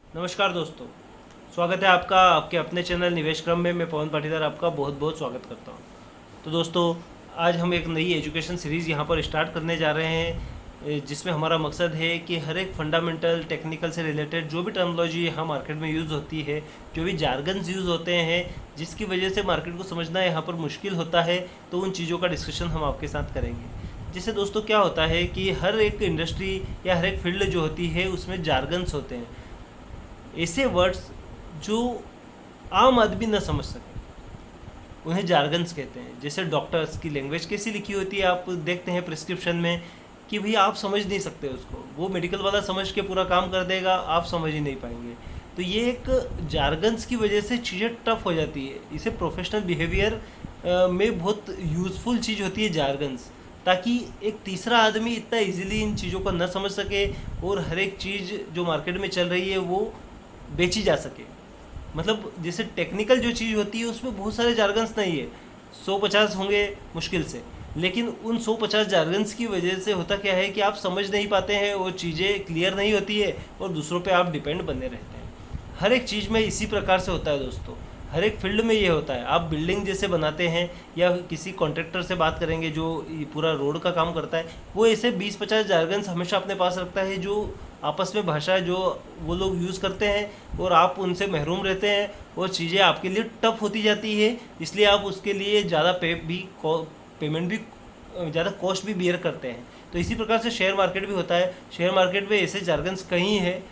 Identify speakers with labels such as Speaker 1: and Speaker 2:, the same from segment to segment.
Speaker 1: नमस्कार दोस्तों, स्वागत है आपका आपके अपने चैनल निवेश क्रम में। मैं पवन पाटीदार आपका बहुत बहुत स्वागत करता हूं। तो दोस्तों, आज हम एक नई एजुकेशन सीरीज़ यहां पर स्टार्ट करने जा रहे हैं, जिसमें हमारा मकसद है कि हर एक फंडामेंटल टेक्निकल से रिलेटेड जो भी टर्मिनोलॉजी यहाँ मार्केट में यूज़ होती है, जो भी जार्गन्स यूज़ होते हैं जिसकी वजह से मार्केट को समझना यहाँ पर मुश्किल होता है, तो उन चीज़ों का डिस्कशन हम आपके साथ करेंगे। जिससे दोस्तों क्या होता है कि हर एक इंडस्ट्री या हर एक फील्ड जो होती है उसमें जार्गन्स होते हैं, ऐसे वर्ड्स जो आम आदमी न समझ सके, उन्हें जार्गन्स कहते हैं। जैसे डॉक्टर्स की लैंग्वेज कैसी लिखी होती है, आप देखते हैं प्रिस्क्रिप्शन में कि भाई आप समझ नहीं सकते उसको, वो मेडिकल वाला समझ के पूरा काम कर देगा, आप समझ ही नहीं पाएंगे। तो ये एक जार्गन्स की वजह से चीज़ें टफ हो जाती है। इसे प्रोफेशनल बिहेवियर में बहुत यूज़फुल चीज़ होती है जार्गन्स, ताकि एक तीसरा आदमी इतना इजीली इन चीज़ों को न समझ सके और हर एक चीज़ जो मार्केट में चल रही है वो बेची जा सके। मतलब जैसे टेक्निकल जो चीज़ होती है उसमें बहुत सारे जार्गन्स नहीं है, 150 होंगे मुश्किल से, लेकिन उन 150 जार्गन्स की वजह से होता क्या है कि आप समझ नहीं पाते हैं, वो चीज़ें क्लियर नहीं होती है और दूसरों पे आप डिपेंड बने रहते हैं। हर एक चीज़ में इसी प्रकार से होता है दोस्तों, हर एक फील्ड में ये होता है। आप बिल्डिंग जैसे बनाते हैं या किसी कॉन्ट्रैक्टर से बात करेंगे जो ये पूरा रोड का काम करता है, वो ऐसे 20-50 जार्गन्स हमेशा अपने पास रखता है, जो आपस में भाषा जो वो लोग यूज़ करते हैं और आप उनसे महरूम रहते हैं और चीज़ें आपके लिए टफ होती जाती है। इसलिए आप उसके लिए ज़्यादा पेमेंट भी ज़्यादा कॉस्ट भी बियर करते हैं। तो इसी प्रकार से शेयर मार्केट भी होता है। शेयर मार्केट में ऐसे जार्गन्स कई हैं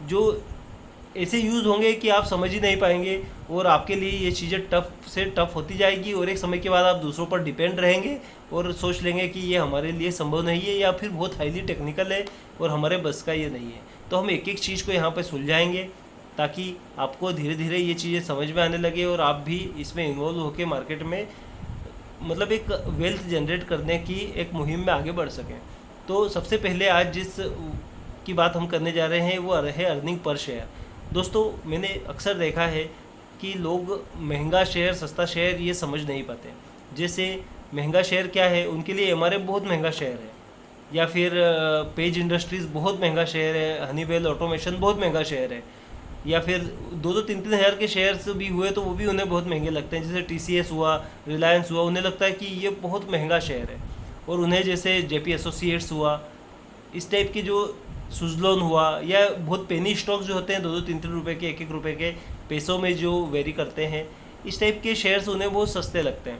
Speaker 1: जो ऐसे यूज़ होंगे कि आप समझ ही नहीं पाएंगे और आपके लिए ये चीज़ें टफ से टफ होती जाएगी और एक समय के बाद आप दूसरों पर डिपेंड रहेंगे और सोच लेंगे कि ये हमारे लिए संभव नहीं है या फिर बहुत हाईली टेक्निकल है और हमारे बस का ये नहीं है। तो हम एक एक चीज़ को यहाँ पर सुलझाएंगे ताकि आपको धीरे धीरे ये चीज़ें समझ में आने लगे और आप भी इसमें इन्वॉल्व होकर मार्केट में मतलब एक वेल्थ जनरेट करने की एक मुहिम में आगे बढ़ सकें। तो सबसे पहले आज जिस की बात हम करने जा रहे हैं वो है अर्निंग पर शेयर। दोस्तों, मैंने अक्सर देखा है कि लोग महंगा शेयर सस्ता शेयर ये समझ नहीं पाते। जैसे महंगा शेयर क्या है, उनके लिए एमआरएफ बहुत महंगा शेयर है, या फिर पेज इंडस्ट्रीज़ बहुत महंगा शेयर है, हनीवेल ऑटोमेशन बहुत महंगा शेयर है, या फिर 2-3 हज़ार के शेयर्स भी हुए तो वो भी उन्हें बहुत महंगे लगते हैं। जैसे टीसीएस हुआ, रिलायंस हुआ, उन्हें लगता है कि ये बहुत महंगा शेयर है। और उन्हें जैसे जेपी एसोसिएट्स हुआ, इस टाइप के जो सुजलोन हुआ, या बहुत पेनी स्टॉक्स जो होते हैं 2-3 रुपए के, 1-1 रुपए के पैसों में जो वेरी करते हैं, इस टाइप के शेयर्स उन्हें बहुत सस्ते लगते हैं।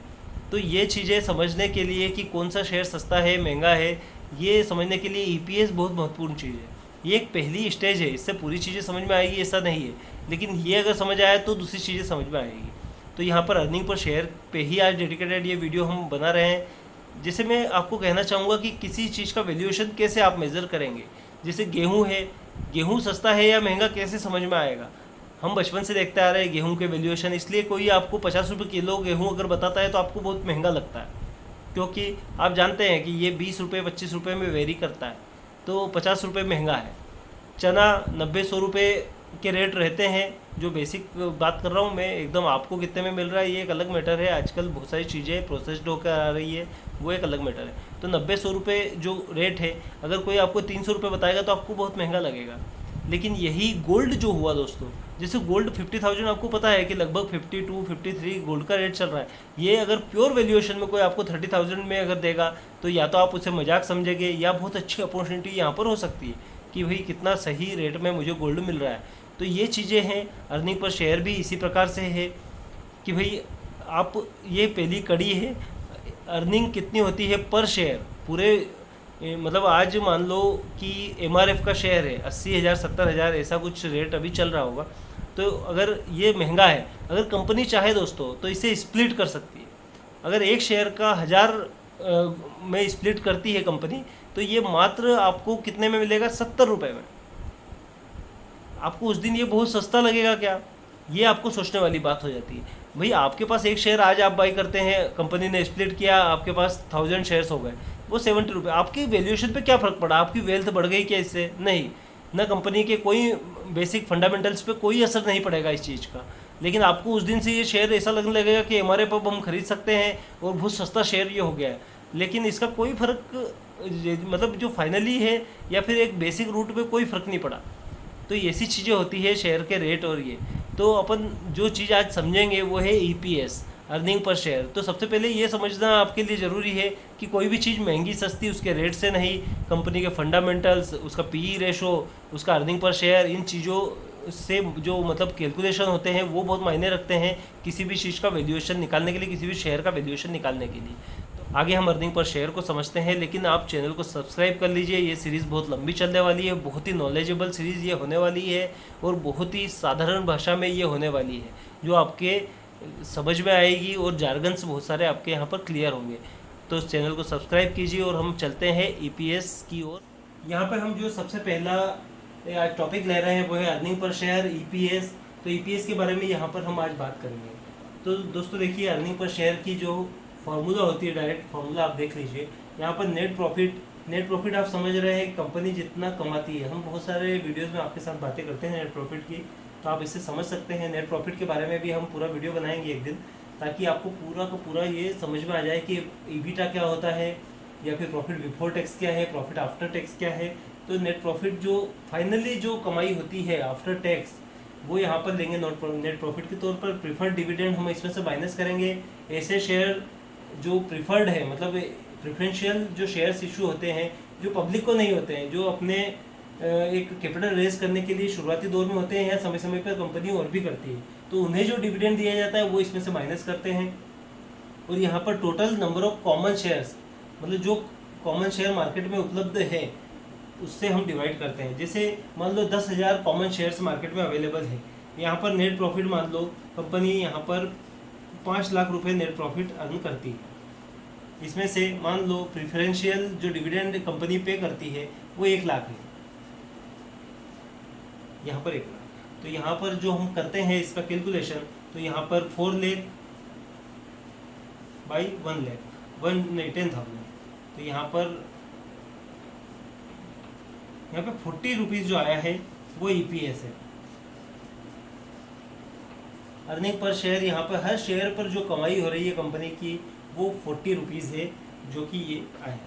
Speaker 1: तो ये चीज़ें समझने के लिए कि कौन सा शेयर सस्ता है महंगा है, ये समझने के लिए ईपीएस बहुत महत्वपूर्ण चीज़ है। ये एक पहली स्टेज है, इससे पूरी चीज़ें समझ में आएगी ऐसा नहीं है, लेकिन ये अगर समझ आया तो दूसरी चीज़ें समझ में आएगी। तो यहाँ पर अर्निंग पर शेयर पे ही आज डेडिकेटेड ये वीडियो हम बना रहे हैं। जैसे मैं आपको कहना चाहूँगा कि किसी चीज़ का वैल्यूएशन कैसे आप मेज़र करेंगे। जैसे गेहूँ है, गेहूँ सस्ता है या महंगा कैसे समझ में आएगा। हम बचपन से देखते आ रहे हैं गेहूँ के वैल्यूएशन, इसलिए कोई आपको 50 रुपये किलो गेहूँ अगर बताता है तो आपको बहुत महंगा लगता है, क्योंकि आप जानते हैं कि ये 20 रुपये 25 रुपये में वेरी करता है, तो 50 रुपये महंगा है। चना 90-100 रुपये के रेट रहते हैं। जो बेसिक बात कर रहा हूँ मैं, एकदम आपको कितने में मिल रहा है ये एक अलग मैटर है। आजकल बहुत सारी चीज़ें प्रोसेस्ड होकर आ रही है, वो एक अलग मैटर है। तो 90-100 रुपये जो रेट है, अगर कोई आपको 300 रुपये बताएगा तो आपको बहुत महंगा लगेगा। लेकिन यही गोल्ड जो हुआ दोस्तों, जैसे गोल्ड 50,000 आपको पता है कि लगभग 52-53 गोल्ड का रेट चल रहा है। ये अगर प्योर वैल्यूएशन में कोई आपको 30,000 में अगर देगा तो या तो आप उसे मजाक समझेंगे या बहुत अच्छी अपॉर्चुनिटी यहाँ पर हो सकती है कि भाई कितना सही रेट में मुझे गोल्ड मिल रहा है। तो ये चीज़ें हैं। अर्निंग पर शेयर भी इसी प्रकार से है कि भाई आप, ये पहली कड़ी है। अर्निंग कितनी होती है पर शेयर पूरे, मतलब आज मान लो कि एमआरएफ का शेयर है 80,000 70,000 ऐसा कुछ रेट अभी चल रहा होगा। तो अगर ये महंगा है, अगर कंपनी चाहे दोस्तों तो इसे स्प्लिट कर सकती है। अगर एक शेयर का 1000 में स्प्लिट करती है कंपनी, तो ये मात्र आपको कितने में मिलेगा, 70 रुपये में। आपको उस दिन ये बहुत सस्ता लगेगा क्या, ये आपको सोचने वाली बात हो जाती है। भाई आपके पास एक शेयर आज आप बाई करते हैं, कंपनी ने स्प्लिट किया, आपके पास 1000 शेयर्स हो गए, वो 70 रुपये। आपकी वैल्यूएशन पे क्या फ़र्क पड़ा, आपकी वेल्थ बढ़ गई क्या इससे? नहीं, ना कंपनी के कोई बेसिक फंडामेंटल्स पे कोई असर नहीं पड़ेगा इस चीज़ का। लेकिन आपको उस दिन से ये शेयर ऐसा लगने लगेगा कि हमारे पब हम खरीद सकते हैं और बहुत सस्ता शेयर ये हो गया है। लेकिन इसका कोई फ़र्क, मतलब जो फाइनली है या फिर एक बेसिक रूट पे कोई फ़र्क नहीं पड़ा। तो तो ऐसी चीज़ें होती है शेयर के रेट। और ये तो अपन जो चीज़ आज समझेंगे वो है EPS, अर्निंग पर शेयर। तो सबसे पहले ये समझना आपके लिए ज़रूरी है कि कोई भी चीज़ महंगी सस्ती उसके रेट से नहीं, कंपनी के फंडामेंटल्स, उसका PE रेशो, उसका अर्निंग पर शेयर, इन चीज़ों से जो मतलब कैलकुलेशन होते हैं वो बहुत मायने रखते हैं किसी भी चीज़ का वैल्यूएशन निकालने के लिए, किसी भी शेयर का वैल्यूएशन निकालने के लिए। तो आगे हम अर्निंग पर शेयर को समझते हैं, लेकिन आप चैनल को सब्सक्राइब कर लीजिए। ये सीरीज़ बहुत लंबी चलने वाली है, बहुत ही नॉलेजेबल सीरीज़ ये होने वाली है और बहुत ही साधारण भाषा में ये होने वाली है, जो आपके समझ में आएगी और जार्गन्स बहुत सारे आपके यहाँ पर क्लियर होंगे। तो इस चैनल को सब्सक्राइब कीजिए और हम चलते हैं EPS की ओर। यहाँ पर हम जो सबसे पहला आज टॉपिक ले रहे हैं वो है अर्निंग पर शेयर, EPS। तो EPS के बारे में यहाँ पर हम आज बात करेंगे। तो दोस्तों देखिए, अर्निंग पर शेयर की जो फार्मूला होती है, डायरेक्ट फार्मूला आप देख लीजिए। यहाँ पर नेट प्रॉफिट आप समझ रहे हैं कंपनी जितना कमाती है। हम बहुत सारे वीडियोस में आपके साथ बातें करते हैं नेट प्रॉफिट की, तो आप इससे समझ सकते हैं। नेट प्रॉफिट के बारे में भी हम पूरा वीडियो बनाएंगे एक दिन, ताकि आपको पूरा का पूरा ये समझ में आ जाए कि EBITDA क्या होता है, या फिर प्रॉफिट बिफोर टैक्स क्या है, प्रॉफिट आफ्टर टैक्स क्या है। तो नेट प्रॉफिट जो फाइनली जो कमाई होती है आफ्टर टैक्स, वो यहाँ पर लेंगे नेट प्रॉफिट के तौर पर। प्रीफर्ड डिविडेंड हम इसमें से माइनस करेंगे। ऐसे शेयर जो प्रीफर्ड है, मतलब प्रेफरेंशियल जो शेयर्स इशू होते हैं, जो पब्लिक को नहीं होते हैं, जो अपने एक कैपिटल रेज करने के लिए शुरुआती दौर में होते हैं या समय समय पर कंपनी और भी करती है, तो उन्हें जो डिविडेंड दिया जाता है वो इसमें से माइनस करते हैं। और यहाँ पर total number of common shares, मतलब जो कॉमन शेयर मार्केट में उपलब्ध है उससे हम डिवाइड करते हैं। जैसे मान लो 10,000 कॉमन शेयर्स मार्केट में अवेलेबल है, यहाँ पर नेट प्रॉफिट मान लो कंपनी यहाँ पर 5 लाख रुपए नेट प्रॉफिट अर्न करती है। इसमें से मान लो प्रेफरेंशियल जो डिविडेंड कंपनी पे करती है वो 1 लाख है, यहाँ पर 1 लाख। तो यहाँ पर जो हम करते हैं इसका कैलकुलेशन, तो यहाँ पर 4 लाख बाई 1 लाख 10,000। तो यहाँ पर 40 रुपीज़ जो आया है वो EPS है। अर्निंग पर शेयर, यहाँ पर हर शेयर पर जो कमाई हो रही है कंपनी की वो 40 रुपीज़ है, जो कि ये आया।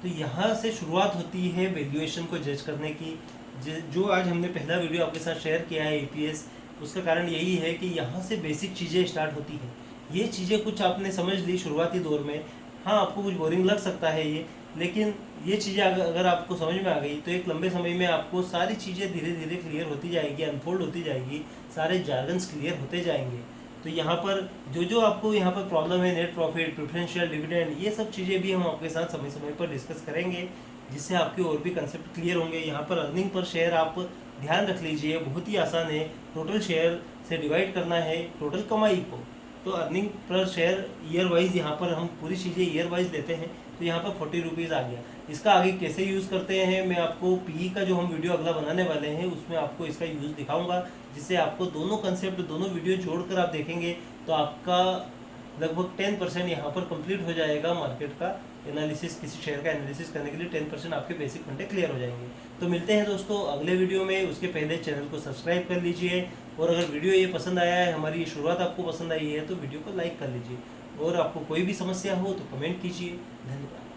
Speaker 1: तो यहाँ से शुरुआत होती है वैल्यूएशन को जज करने की। जो आज हमने पहला वीडियो आपके साथ शेयर किया है EPS, उसका कारण यही है कि यहाँ से बेसिक चीज़ें स्टार्ट होती हैं। ये चीज़ें कुछ आपने समझ ली शुरुआती दौर में, हाँ आपको कुछ बोरिंग लग सकता है ये, लेकिन ये चीज़ें अगर आपको समझ में आ गई तो एक लंबे समय में आपको सारी चीज़ें धीरे धीरे क्लियर होती जाएगी, अनफोल्ड होती जाएगी, सारे जार्गन्स क्लियर होते जाएंगे। तो यहाँ पर जो आपको यहाँ पर प्रॉब्लम है, नेट प्रॉफिट, प्रेफरेंशियल डिविडेंड, ये सब चीज़ें भी हम आपके साथ समय समय पर डिस्कस करेंगे, जिससे आपके और भी कंसेप्ट क्लियर होंगे। यहाँ पर अर्निंग पर शेयर आप ध्यान रख लीजिए, बहुत ही आसान है। टोटल शेयर से डिवाइड करना है टोटल कमाई को। तो earning per share year wise, यहाँ पर हम पूरी चीज़ें ईयर वाइज लेते हैं, तो यहाँ पर 40 रुपीज़ आ गया। इसका आगे कैसे यूज़ करते हैं मैं आपको PE का जो हम वीडियो अगला बनाने वाले हैं उसमें आपको इसका यूज़ दिखाऊंगा, जिससे आपको दोनों कंसेप्ट, दोनों वीडियो जोड़कर आप देखेंगे तो आपका लगभग 10% यहाँ पर कंप्लीट हो जाएगा मार्केट का एनालिसिस। किसी शेयर का एनालिसिस करने के लिए 10% आपके बेसिक फंडे क्लियर हो जाएंगे। तो मिलते हैं दोस्तों अगले वीडियो में। उसके पहले चैनल को सब्सक्राइब कर लीजिए, और अगर वीडियो ये पसंद आया है, हमारी ये शुरुआत आपको पसंद आई है, तो वीडियो को लाइक कर लीजिए, और आपको कोई भी समस्या हो तो कमेंट कीजिए। धन्यवाद।